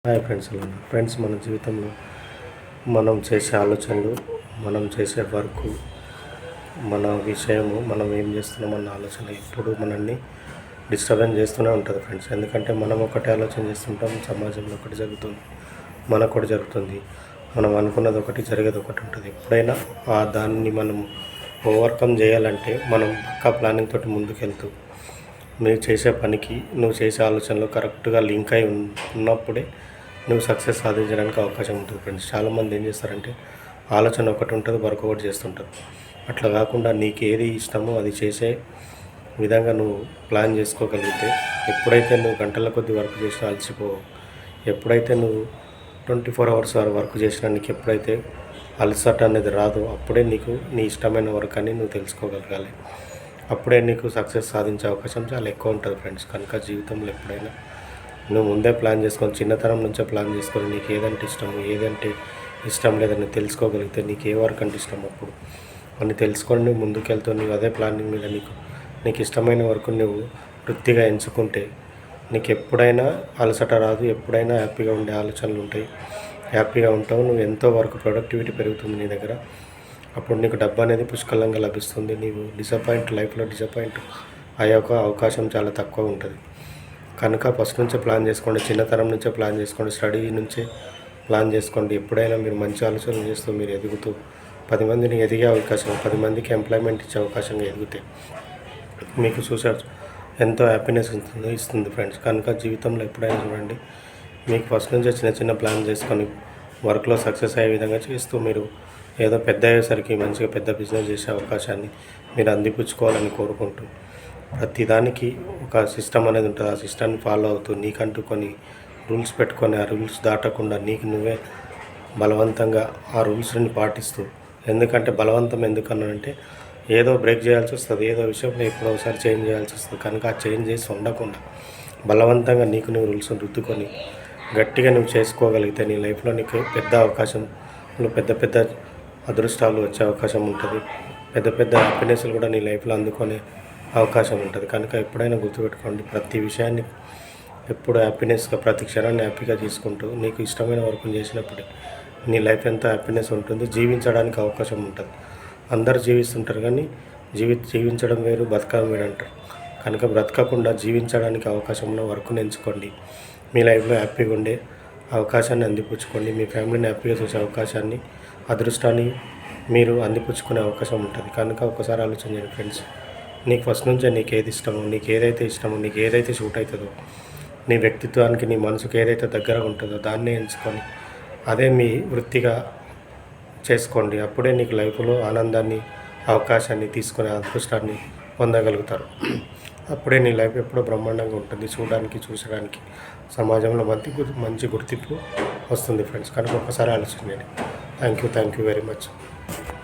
Hi friends, ఎలా ఉన్నారు friends? మన జీవితంలో మనం చేసే ఆలోచనలు, మనం చేసే వర్క్, మన విషయము, మనం ఏం చేస్తున్నామన్న ఆలోచన ఎప్పుడు మనల్ని డిస్టర్బెన్స్ చేస్తూనే ఉంటుంది ఫ్రెండ్స్. ఎందుకంటే మనం ఒకటి ఆలోచన చేస్తుంటాం, సమాజంలో ఒకటి జరుగుతుంది, మనకు ఒకటి జరుగుతుంది, మనం అనుకున్నది ఒకటి, జరిగేది ఒకటి ఉంటుంది. ఎప్పుడైనా దాన్ని మనం ఓవర్కమ్ చేయాలంటే మనం పక్కా ప్లానింగ్ తోటి ముందుకెళ్తూ నువ్వు చేసే పనికి, నువ్వు చేసే ఆలోచనలు కరెక్ట్గా లింక్ అయి ఉన్నప్పుడే నువ్వు సక్సెస్ సాధించడానికి అవకాశం ఉంటుంది ఫ్రెండ్స్. చాలామంది ఏం చేస్తారంటే ఆలోచన ఒకటి ఉంటుంది, వర్క్ ఒకటి చేస్తుంటారు. అట్లా కాకుండా నీకు ఏది ఇష్టమో అది చేసే విధంగా నువ్వు ప్లాన్ చేసుకోగలిగితే, ఎప్పుడైతే నువ్వు గంటల కొద్ది వర్క్ చేసినా అలసిపోవు, ఎప్పుడైతే నువ్వు 24 hours వర్క్ చేసినా నీకు ఎప్పుడైతే అలసట అనేది రాదో అప్పుడే నీకు నీ ఇష్టమైన వర్క్ అని నువ్వు తెలుసుకోగలగాలి. అప్పుడే నీకు సక్సెస్ సాధించే అవకాశం చాలా ఎక్కువ ఉంటుంది ఫ్రెండ్స్. కనుక జీవితంలో ఎప్పుడైనా నువ్వు ముందే ప్లాన్ చేసుకొని, చిన్నతనం నుంచే ప్లాన్ చేసుకొని, నీకు ఏదంటే ఇష్టము, ఏదంటే ఇష్టం లేదని తెలుసుకోగలిగితే, నీకు ఏ వర్క్ అంటే ఇష్టం అప్పుడు అని తెలుసుకొని నువ్వు ముందుకెళ్తూ నీవు అదే ప్లానింగ్ మీద నీకు ఇష్టమైన వర్క్ నువ్వు వృత్తిగా ఎంచుకుంటే నీకు ఎప్పుడైనా అలసట రాదు, ఎప్పుడైనా హ్యాపీగా ఉండే ఆలోచనలు ఉంటాయి, హ్యాపీగా ఉంటావు. నువ్వు ఎంతో వరకు ప్రొడక్టివిటీ పెరుగుతుంది నీ దగ్గర. అప్పుడు నీకు డబ్బు అనేది పుష్కలంగా లభిస్తుంది. నీవు లైఫ్లో డిసప్పాయింట్ అయ్యే అవకాశం చాలా తక్కువ ఉంటుంది. కనుక ఫస్ట్ నుంచే ప్లాన్ చేసుకోండి, చిన్నతనం నుంచే ప్లాన్ చేసుకోండి, స్టడీ నుంచే ప్లాన్ చేసుకోండి. ఎప్పుడైనా మీరు మంచి ఆలోచనలు చేస్తూ మీరు ఎదుగుతూ 10 మందిని ఎదిగే అవకాశం, 10 మందికి ఎంప్లాయ్మెంట్ ఇచ్చే అవకాశంగా ఎదిగితే మీకు చూసారు ఎంతో హ్యాపీనెస్ ఇస్తుంది ఫ్రెండ్స్. కనుక జీవితంలో ఎప్పుడైనా చూడండి, మీకు ఫస్ట్ నుంచే చిన్న చిన్న ప్లాన్ చేసుకొని వర్క్లో సక్సెస్ అయ్యే విధంగా చేస్తూ మీరు ఏదో పెద్ద అయ్యేసరికి మంచిగా పెద్ద బిజినెస్ చేసే అవకాశాన్ని మీరు అందిపుచ్చుకోవాలని కోరుకుంటూ, ప్రతిదానికి ఒక సిస్టమ్ అనేది ఉంటుంది. ఆ సిస్టమ్ని ఫాలో అవుతూ నీకంటూ కొన్ని రూల్స్ పెట్టుకొని, ఆ రూల్స్ దాటకుండా నీకు నువ్వే బలవంతంగా ఆ రూల్స్ని పాటిస్తూ, ఎందుకంటే బలవంతం ఎందుకన్నానంటే ఏదో బ్రేక్ చేయాల్సి వస్తుంది, ఏదో విషయంలో ఎప్పుడో ఒకసారి చేంజ్ చేయాల్సి వస్తుంది. కనుక ఆ చేంజ్ చేసి ఉండకుండా బలవంతంగా నీకు నువ్వు రూల్స్ని రుద్దుకొని గట్టిగా నువ్వు చేసుకోగలిగితే నీ లైఫ్లో నీకు పెద్ద అవకాశం, పెద్ద పెద్ద అదృష్టాలు వచ్చే అవకాశం ఉంటుంది, పెద్ద పెద్ద హ్యాపీనెస్లు కూడా నీ లైఫ్లో అందుకునే అవకాశం ఉంటుంది. కనుక ఎప్పుడైనా గుర్తుపెట్టుకోండి, ప్రతి విషయాన్ని ఎప్పుడు హ్యాపీనెస్గా, ప్రతి క్షణాన్ని హ్యాపీగా తీసుకుంటూ నీకు ఇష్టమైన వర్క్ చేసినప్పుడే నీ లైఫ్ ఎంత హ్యాపీనెస్ ఉంటుంది, జీవించడానికి అవకాశం ఉంటుంది. అందరు జీవిస్తుంటారు కానీ జీవించడం వేరు, బతకడం వేరు అంటారు. కనుక బ్రతకకుండా జీవించడానికి అవకాశం ఉన్న వర్క్ని ఎంచుకోండి. మీ లైఫ్లో హ్యాపీగా ఉండే అవకాశాన్ని అందిపుచ్చుకోండి. మీ ఫ్యామిలీని హ్యాపీగా చూసే అవకాశాన్ని, అదృష్టాన్ని మీరు అందిపుచ్చుకునే అవకాశం ఉంటుంది. కనుక ఒకసారి ఆలోచన చేయండి ఫ్రెండ్స్. నీకు ఫస్ట్ నుంచే నీకు ఏది ఇష్టమో, నీకు ఏదైతే సూట్ అవుతుందో, నీ వ్యక్తిత్వానికి, నీ మనసుకు ఏదైతే దగ్గరగా ఉంటుందో దాన్నే ఎంచుకొని అదే మీ వృత్తిగా చేసుకోండి. అప్పుడే నీకు లైఫ్లో ఆనందాన్ని, అవకాశాన్ని తీసుకునే అదృష్టాన్ని పొందగలుగుతారు. అప్పుడే నీ లైఫ్ ఎప్పుడో బ్రహ్మాండంగా ఉంటుంది, చూసడానికి సమాజంలో మంచి గుర్తింపు వస్తుంది ఫ్రెండ్స్. కనుక ఒకసారి ఆలోచించండి. Thank you very much.